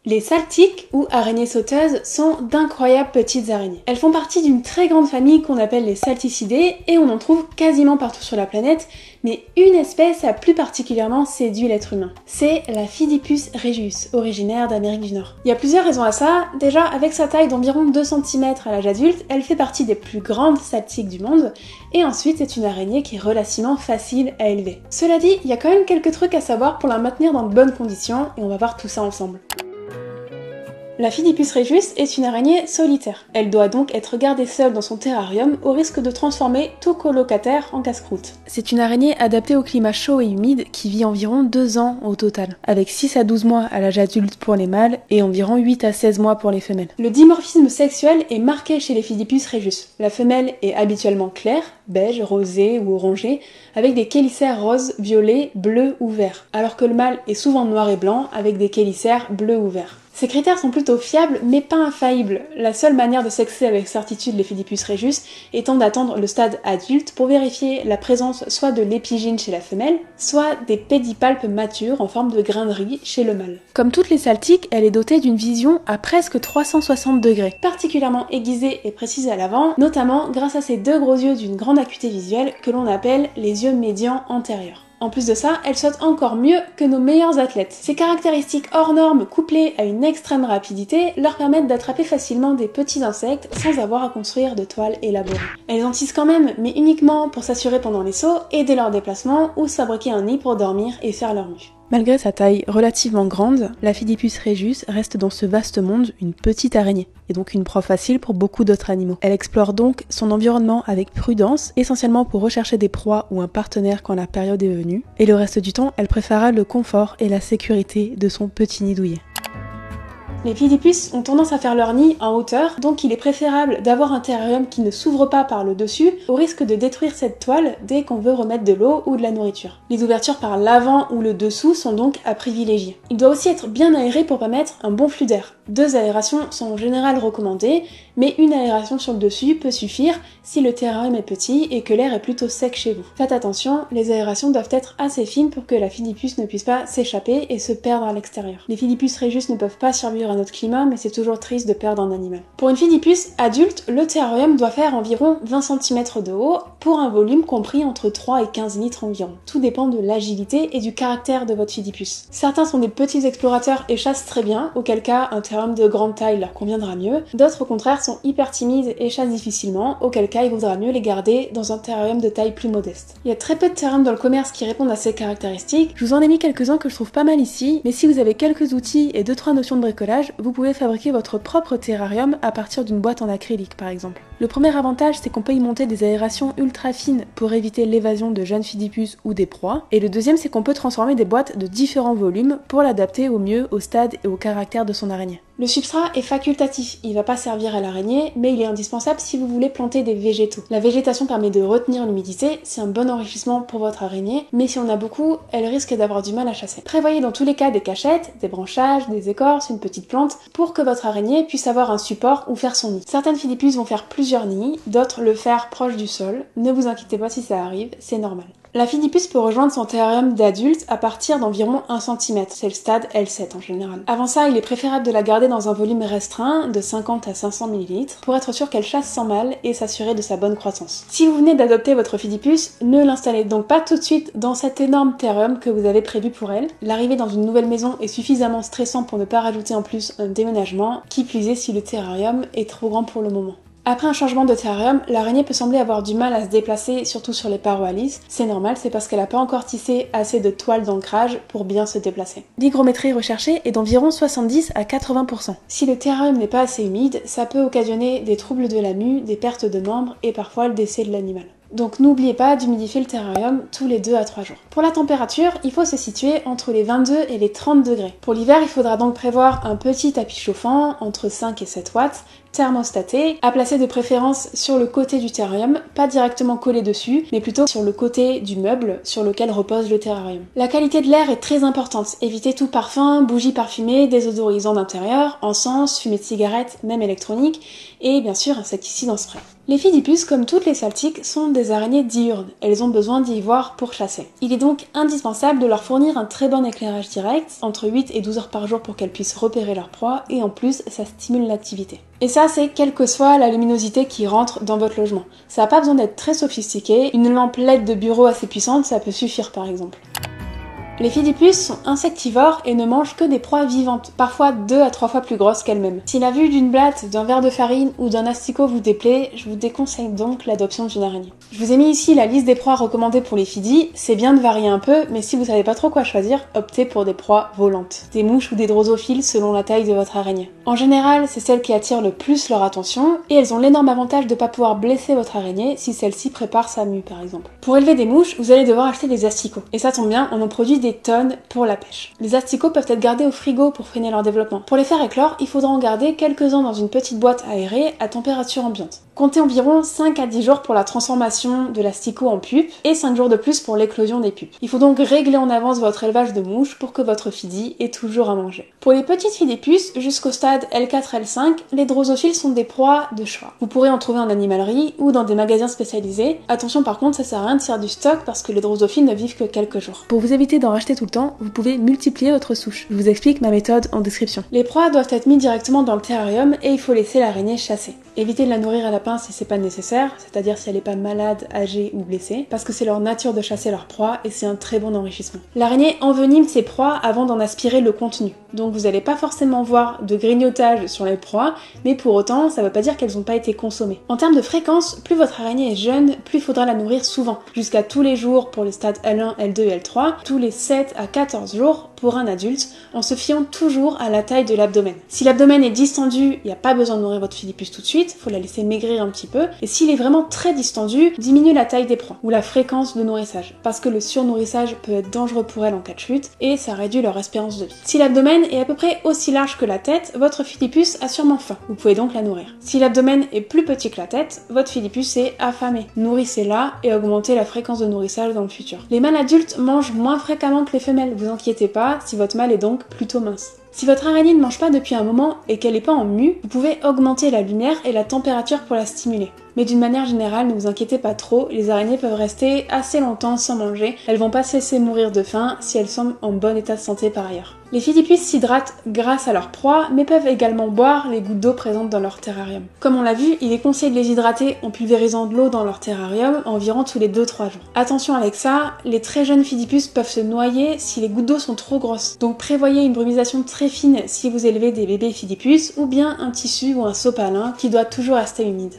Les saltiques, ou araignées sauteuses, sont d'incroyables petites araignées. Elles font partie d'une très grande famille qu'on appelle les salticidés et on en trouve quasiment partout sur la planète, mais une espèce a plus particulièrement séduit l'être humain. C'est la Phidippus regius, originaire d'Amérique du Nord. Il y a plusieurs raisons à ça. Déjà, avec sa taille d'environ 2 cm à l'âge adulte, elle fait partie des plus grandes saltiques du monde, et ensuite c'est une araignée qui est relativement facile à élever. Cela dit, il y a quand même quelques trucs à savoir pour la maintenir dans de bonnes conditions, et on va voir tout ça ensemble. La Phidippus regius est une araignée solitaire. Elle doit donc être gardée seule dans son terrarium au risque de transformer tout colocataire en casse-croûte. C'est une araignée adaptée au climat chaud et humide qui vit environ 2 ans au total, avec 6 à 12 mois à l'âge adulte pour les mâles et environ 8 à 16 mois pour les femelles. Le dimorphisme sexuel est marqué chez les Phidippus regius. La femelle est habituellement claire, beige, rosé ou orangé, avec des chélicères roses, violets, bleus ou verts, alors que le mâle est souvent noir et blanc avec des chélicères bleus ou verts. Ces critères sont plutôt fiables mais pas infaillibles. La seule manière de sexer avec certitude les Phidippus regius étant d'attendre le stade adulte pour vérifier la présence soit de l'épigyne chez la femelle, soit des pédipalpes matures en forme de grains de riz chez le mâle. Comme toutes les saltiques, elle est dotée d'une vision à presque 360 degrés, particulièrement aiguisée et précise à l'avant, notamment grâce à ses 2 gros yeux d'une grande acuité visuelle que l'on appelle les yeux médians antérieurs. En plus de ça, elle saute encore mieux que nos meilleurs athlètes. Ces caractéristiques hors normes couplées à une extrême rapidité leur permettent d'attraper facilement des petits insectes sans avoir à construire de toiles élaborées. Elles en tissent quand même, mais uniquement pour s'assurer pendant les sauts, aider leur déplacement ou s'abriquer un nid pour dormir et faire leur mue. Malgré sa taille relativement grande, la Phidippus regius reste dans ce vaste monde une petite araignée, et donc une proie facile pour beaucoup d'autres animaux. Elle explore donc son environnement avec prudence, essentiellement pour rechercher des proies ou un partenaire quand la période est venue, et le reste du temps, elle préférera le confort et la sécurité de son petit nid douillet. Les Phidippus ont tendance à faire leur nid en hauteur, donc il est préférable d'avoir un terrarium qui ne s'ouvre pas par le dessus, au risque de détruire cette toile dès qu'on veut remettre de l'eau ou de la nourriture. Les ouvertures par l'avant ou le dessous sont donc à privilégier. Il doit aussi être bien aéré pour permettre un bon flux d'air. 2 aérations sont en général recommandées, mais une aération sur le dessus peut suffire si le terrarium est petit et que l'air est plutôt sec chez vous. Faites attention, les aérations doivent être assez fines pour que la Phidippus ne puisse pas s'échapper et se perdre à l'extérieur. Les Phidippus regius ne peuvent pas survivre à notre climat, mais c'est toujours triste de perdre un animal. Pour une Phidippus adulte, le terrarium doit faire environ 20 cm de haut pour un volume compris entre 3 et 15 litres environ. Tout dépend de l'agilité et du caractère de votre Phidippus. Certains sont des petits explorateurs et chassent très bien, auquel cas un terrarium de grande taille leur conviendra mieux. D'autres au contraire sont hyper timides et chassent difficilement, auquel cas il vaudra mieux les garder dans un terrarium de taille plus modeste. Il y a très peu de terrariums dans le commerce qui répondent à ces caractéristiques. Je vous en ai mis quelques-uns que je trouve pas mal ici, mais si vous avez quelques outils et 2-3 notions de bricolage, vous pouvez fabriquer votre propre terrarium à partir d'une boîte en acrylique par exemple. Le premier avantage, c'est qu'on peut y monter des aérations ultra fines pour éviter l'évasion de jeunes Phidippus ou des proies, et le deuxième, c'est qu'on peut transformer des boîtes de différents volumes pour l'adapter au mieux au stade et au caractère de son araignée. Le substrat est facultatif, il va pas servir à l'araignée, mais il est indispensable si vous voulez planter des végétaux. La végétation permet de retenir l'humidité, c'est un bon enrichissement pour votre araignée, mais si on a beaucoup, elle risque d'avoir du mal à chasser. Prévoyez dans tous les cas des cachettes, des branchages, des écorces, une petite plante, pour que votre araignée puisse avoir un support ou faire son nid. Certaines Phidippus vont faire plusieurs nids, d'autres le faire proche du sol, ne vous inquiétez pas si ça arrive, c'est normal. La Phidippus peut rejoindre son terrarium d'adulte à partir d'environ 1 cm, c'est le stade L7 en général. Avant ça, il est préférable de la garder dans un volume restreint de 50 à 500 ml pour être sûr qu'elle chasse sans mal et s'assurer de sa bonne croissance. Si vous venez d'adopter votre Phidippus, ne l'installez donc pas tout de suite dans cet énorme terrarium que vous avez prévu pour elle. L'arrivée dans une nouvelle maison est suffisamment stressant pour ne pas rajouter en plus un déménagement, qui plus est si le terrarium est trop grand pour le moment. Après un changement de terrarium, l'araignée peut sembler avoir du mal à se déplacer, surtout sur les parois lisses. C'est normal, c'est parce qu'elle n'a pas encore tissé assez de toile d'ancrage pour bien se déplacer. L'hygrométrie recherchée est d'environ 70 à 80%. Si le terrarium n'est pas assez humide, ça peut occasionner des troubles de la mue, des pertes de membres et parfois le décès de l'animal. Donc n'oubliez pas d'humidifier le terrarium tous les 2 à 3 jours. Pour la température, il faut se situer entre les 22 et les 30 degrés. Pour l'hiver, il faudra donc prévoir un petit tapis chauffant entre 5 et 7 watts, thermostaté, à placer de préférence sur le côté du terrarium, pas directement collé dessus, mais plutôt sur le côté du meuble sur lequel repose le terrarium. La qualité de l'air est très importante. Évitez tout parfum, bougies parfumées, désodorisants d'intérieur, encens, fumée de cigarette, même électronique, et bien sûr insecticide en spray. Les Fidipus, comme toutes les saltiques, sont des araignées diurnes. Elles ont besoin d'y voir pour chasser. Il est donc indispensable de leur fournir un très bon éclairage direct, entre 8 et 12 heures par jour pour qu'elles puissent repérer leur proie, et en plus, ça stimule l'activité. Et ça, c'est quelle que soit la luminosité qui rentre dans votre logement. Ça n'a pas besoin d'être très sophistiqué, une lampe LED de bureau assez puissante, ça peut suffire par exemple. Les Fidipus sont insectivores et ne mangent que des proies vivantes, parfois 2 à 3 fois plus grosses qu'elles-mêmes. Si la vue d'une blatte, d'un verre de farine ou d'un asticot vous déplaît, je vous déconseille donc l'adoption d'une araignée. Je vous ai mis ici la liste des proies recommandées pour les Fidis, c'est bien de varier un peu, mais si vous savez pas trop quoi choisir, optez pour des proies volantes, des mouches ou des drosophiles selon la taille de votre araignée. En général, c'est celles qui attirent le plus leur attention, et elles ont l'énorme avantage de pas pouvoir blesser votre araignée si celle-ci prépare sa mue par exemple. Pour élever des mouches, vous allez devoir acheter des asticots, et ça tombe bien, on en produit des tonnes pour la pêche. Les asticots peuvent être gardés au frigo pour freiner leur développement. Pour les faire éclore, il faudra en garder quelques-uns dans une petite boîte aérée à température ambiante. Comptez environ 5 à 10 jours pour la transformation de l'asticot en pupe et 5 jours de plus pour l'éclosion des pupes. Il faut donc régler en avance votre élevage de mouches pour que votre Fidi ait toujours à manger. Pour les petites Fidipus, jusqu'au stade L4-L5, les drosophiles sont des proies de choix. Vous pourrez en trouver en animalerie ou dans des magasins spécialisés. Attention par contre, ça sert à rien de tirer du stock parce que les drosophiles ne vivent que quelques jours. Pour vous éviter d'en racheter tout le temps, vous pouvez multiplier votre souche. Je vous explique ma méthode en description. Les proies doivent être mises directement dans le terrarium et il faut laisser l'araignée chasser. Évitez de la nourrir à la pince si c'est pas nécessaire, c'est-à-dire si elle n'est pas malade, âgée ou blessée, parce que c'est leur nature de chasser leur proie et c'est un très bon enrichissement. L'araignée envenime ses proies avant d'en aspirer le contenu, donc vous n'allez pas forcément voir de grignotage sur les proies, mais pour autant, ça veut pas dire qu'elles n'ont pas été consommées. En termes de fréquence, plus votre araignée est jeune, plus il faudra la nourrir souvent, jusqu'à tous les jours pour les stades L1, L2 et L3, tous les 7 à 14 jours pour un adulte, en se fiant toujours à la taille de l'abdomen. Si l'abdomen est distendu, il n'y a pas besoin de nourrir votre Fidipus tout de suite, faut la laisser maigrir un petit peu, et s'il est vraiment très distendu, diminuez la taille des proies, ou la fréquence de nourrissage, parce que le surnourrissage peut être dangereux pour elles en cas de chute, et ça réduit leur espérance de vie. Si l'abdomen est à peu près aussi large que la tête, votre Fidipus a sûrement faim, vous pouvez donc la nourrir. Si l'abdomen est plus petit que la tête, votre Fidipus est affamé. Nourrissez-la et augmentez la fréquence de nourrissage dans le futur. Les mâles adultes mangent moins fréquemment que les femelles, vous inquiétez pas, si votre mâle est donc plutôt mince. Si votre araignée ne mange pas depuis un moment et qu'elle n'est pas en mue, vous pouvez augmenter la lumière et la température pour la stimuler. Mais d'une manière générale, ne vous inquiétez pas trop, les araignées peuvent rester assez longtemps sans manger, elles vont pas se laisser mourir de faim si elles sont en bon état de santé par ailleurs. Les Fidipus s'hydratent grâce à leur proie, mais peuvent également boire les gouttes d'eau présentes dans leur terrarium. Comme on l'a vu, il est conseillé de les hydrater en pulvérisant de l'eau dans leur terrarium environ tous les 2-3 jours. Attention avec ça, les très jeunes Fidipus peuvent se noyer si les gouttes d'eau sont trop grosses, donc prévoyez une brumisation très fine si vous élevez des bébés Fidipus, ou bien un tissu ou un sopalin qui doit toujours rester humide.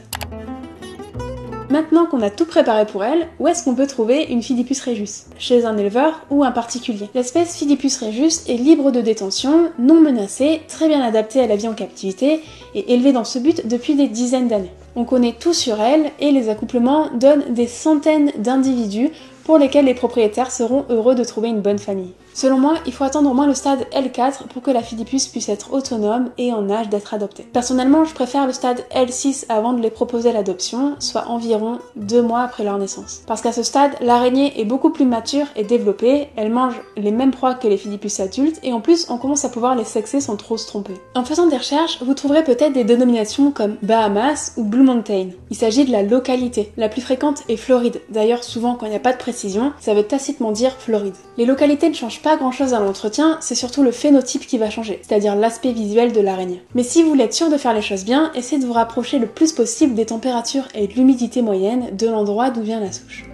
Maintenant qu'on a tout préparé pour elle, où est-ce qu'on peut trouver une Fidipus regius? Chez un éleveur ou un particulier. L'espèce Fidipus regius est libre de détention, non menacée, très bien adaptée à la vie en captivité et élevée dans ce but depuis des dizaines d'années. On connaît tout sur elle et les accouplements donnent des centaines d'individus pour lesquels les propriétaires seront heureux de trouver une bonne famille. Selon moi, il faut attendre au moins le stade L4 pour que la Fidipus puisse être autonome et en âge d'être adoptée. Personnellement, je préfère le stade L6 avant de les proposer à l'adoption, soit environ 2 mois après leur naissance. Parce qu'à ce stade, l'araignée est beaucoup plus mature et développée, elle mange les mêmes proies que les Fidipus adultes, et en plus, on commence à pouvoir les sexer sans trop se tromper. En faisant des recherches, vous trouverez peut-être des dénominations comme Bahamas ou Blue Mountain. Il s'agit de la localité. La plus fréquente est Floride. D'ailleurs, souvent, quand il n'y a pas de précision, ça veut tacitement dire Floride. Les localités ne changent pas grand chose à l'entretien, c'est surtout le phénotype qui va changer, c'est-à-dire l'aspect visuel de l'araignée. Mais si vous voulez être sûr de faire les choses bien, essayez de vous rapprocher le plus possible des températures et de l'humidité moyenne de l'endroit d'où vient la souche.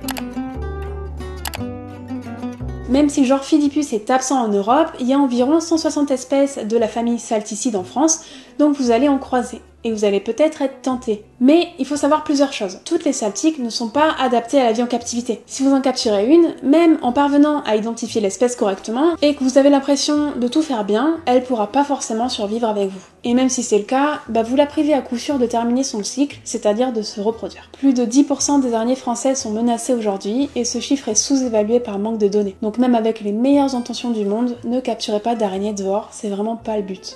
Même si le genre Fidipus est absent en Europe, il y a environ 160 espèces de la famille Salticide en France, donc vous allez en croiser. Et vous allez peut-être être tenté. Mais il faut savoir plusieurs choses. Toutes les saltiques ne sont pas adaptées à la vie en captivité. Si vous en capturez une, même en parvenant à identifier l'espèce correctement, et que vous avez l'impression de tout faire bien, elle pourra pas forcément survivre avec vous. Et même si c'est le cas, vous la privez à coup sûr de terminer son cycle, c'est-à-dire de se reproduire. Plus de 10% des araignées françaises sont menacées aujourd'hui, et ce chiffre est sous-évalué par manque de données. Donc même avec les meilleures intentions du monde, ne capturez pas d'araignées dehors, c'est vraiment pas le but.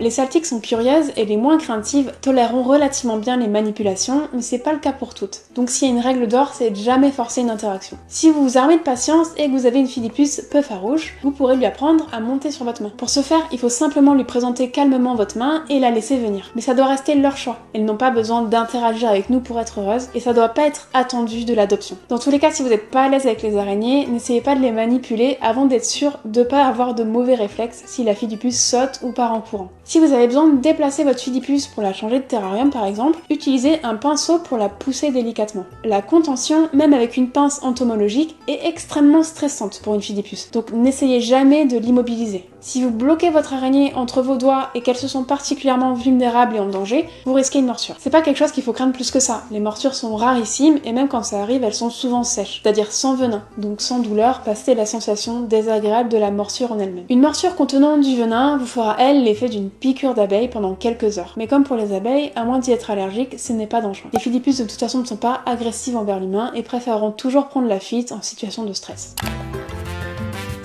Les saltiques sont curieuses et les moins craintives toléreront relativement bien les manipulations, mais c'est pas le cas pour toutes. Donc s'il y a une règle d'or, c'est de jamais forcer une interaction. Si vous vous armez de patience et que vous avez une Philippus peu farouche, vous pourrez lui apprendre à monter sur votre main. Pour ce faire, il faut simplement lui présenter calmement votre main et la laisser venir. Mais ça doit rester leur choix. Elles n'ont pas besoin d'interagir avec nous pour être heureuses et ça doit pas être attendu de l'adoption. Dans tous les cas, si vous n'êtes pas à l'aise avec les araignées, n'essayez pas de les manipuler avant d'être sûr de pas avoir de mauvais réflexes si la Philippus saute ou part en courant. Si vous avez besoin de déplacer votre Philippus pour la changer de terrarium par exemple, utilisez un pinceau pour la pousser délicatement. La contention, même avec une pince entomologique, est extrêmement stressante pour une Philippus, donc n'essayez jamais de l'immobiliser. Si vous bloquez votre araignée entre vos doigts et qu'elles se sont particulièrement vulnérables et en danger, vous risquez une morsure. C'est pas quelque chose qu'il faut craindre plus que ça. Les morsures sont rarissimes et même quand ça arrive, elles sont souvent sèches, c'est-à-dire sans venin, donc sans douleur, passer la sensation désagréable de la morsure en elle-même. Une morsure contenant du venin vous fera, elle, l'effet d'une piqûre d'abeille pendant quelques heures. Mais comme pour les abeilles, à moins d'y être allergique, ce n'est pas dangereux. Les Philippus de toute façon ne sont pas agressives envers l'humain et préféreront toujours prendre la fuite en situation de stress.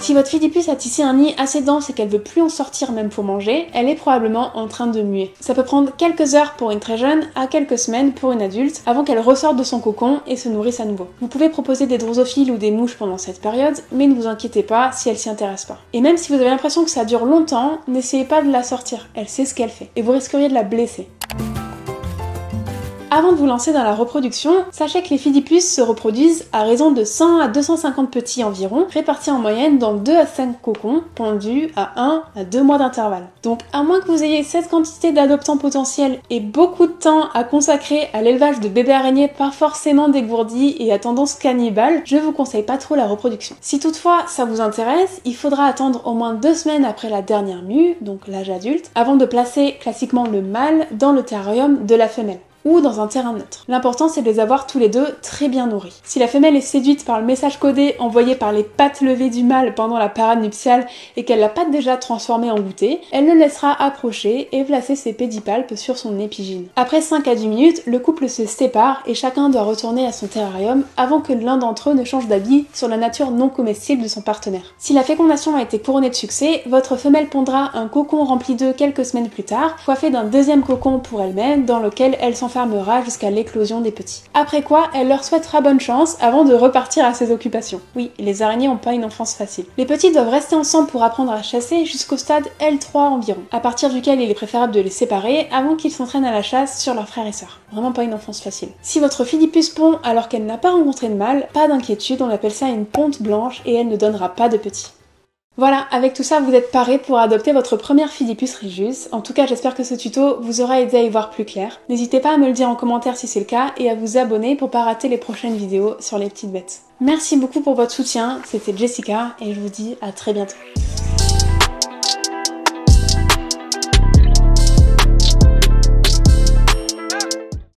Si votre Philippus a tissé un nid assez dense et qu'elle veut plus en sortir même pour manger, elle est probablement en train de muer. Ça peut prendre quelques heures pour une très jeune, à quelques semaines pour une adulte, avant qu'elle ressorte de son cocon et se nourrisse à nouveau. Vous pouvez proposer des drosophiles ou des mouches pendant cette période, mais ne vous inquiétez pas si elle s'y intéresse pas. Et même si vous avez l'impression que ça dure longtemps, n'essayez pas de la sortir, elle sait ce qu'elle fait, et vous risqueriez de la blesser. Avant de vous lancer dans la reproduction, sachez que les Philippus se reproduisent à raison de 100 à 250 petits environ, répartis en moyenne dans 2 à 5 cocons, pondus à 1 à 2 mois d'intervalle. Donc à moins que vous ayez cette quantité d'adoptants potentiels et beaucoup de temps à consacrer à l'élevage de bébés araignées pas forcément dégourdis et à tendance cannibale, je vous conseille pas trop la reproduction. Si toutefois ça vous intéresse, il faudra attendre au moins 2 semaines après la dernière mue, donc l'âge adulte, avant de placer classiquement le mâle dans le terrarium de la femelle, ou dans un terrain neutre. L'important c'est de les avoir tous les deux très bien nourris. Si la femelle est séduite par le message codé envoyé par les pattes levées du mâle pendant la parade nuptiale et qu'elle l'a pas déjà transformé en goûter, elle le laissera approcher et placer ses pédipalpes sur son épigine. Après 5 à 10 minutes, le couple se sépare et chacun doit retourner à son terrarium avant que l'un d'entre eux ne change d'habit sur la nature non comestible de son partenaire. Si la fécondation a été couronnée de succès, votre femelle pondra un cocon rempli d'œufs quelques semaines plus tard, coiffé d'un deuxième cocon pour elle-même dans lequel elle s'enfermera jusqu'à l'éclosion des petits. Après quoi, elle leur souhaitera bonne chance avant de repartir à ses occupations. Oui, les araignées n'ont pas une enfance facile. Les petits doivent rester ensemble pour apprendre à chasser jusqu'au stade L3 environ, à partir duquel il est préférable de les séparer avant qu'ils s'entraînent à la chasse sur leurs frères et sœurs. Vraiment pas une enfance facile. Si votre Philippus pond alors qu'elle n'a pas rencontré de mâle, pas d'inquiétude, on appelle ça une ponte blanche et elle ne donnera pas de petits. Voilà, avec tout ça, vous êtes parés pour adopter votre première Philippus regius. En tout cas, j'espère que ce tuto vous aura aidé à y voir plus clair. N'hésitez pas à me le dire en commentaire si c'est le cas et à vous abonner pour pas rater les prochaines vidéos sur les petites bêtes. Merci beaucoup pour votre soutien, c'était Jessica et je vous dis à très bientôt.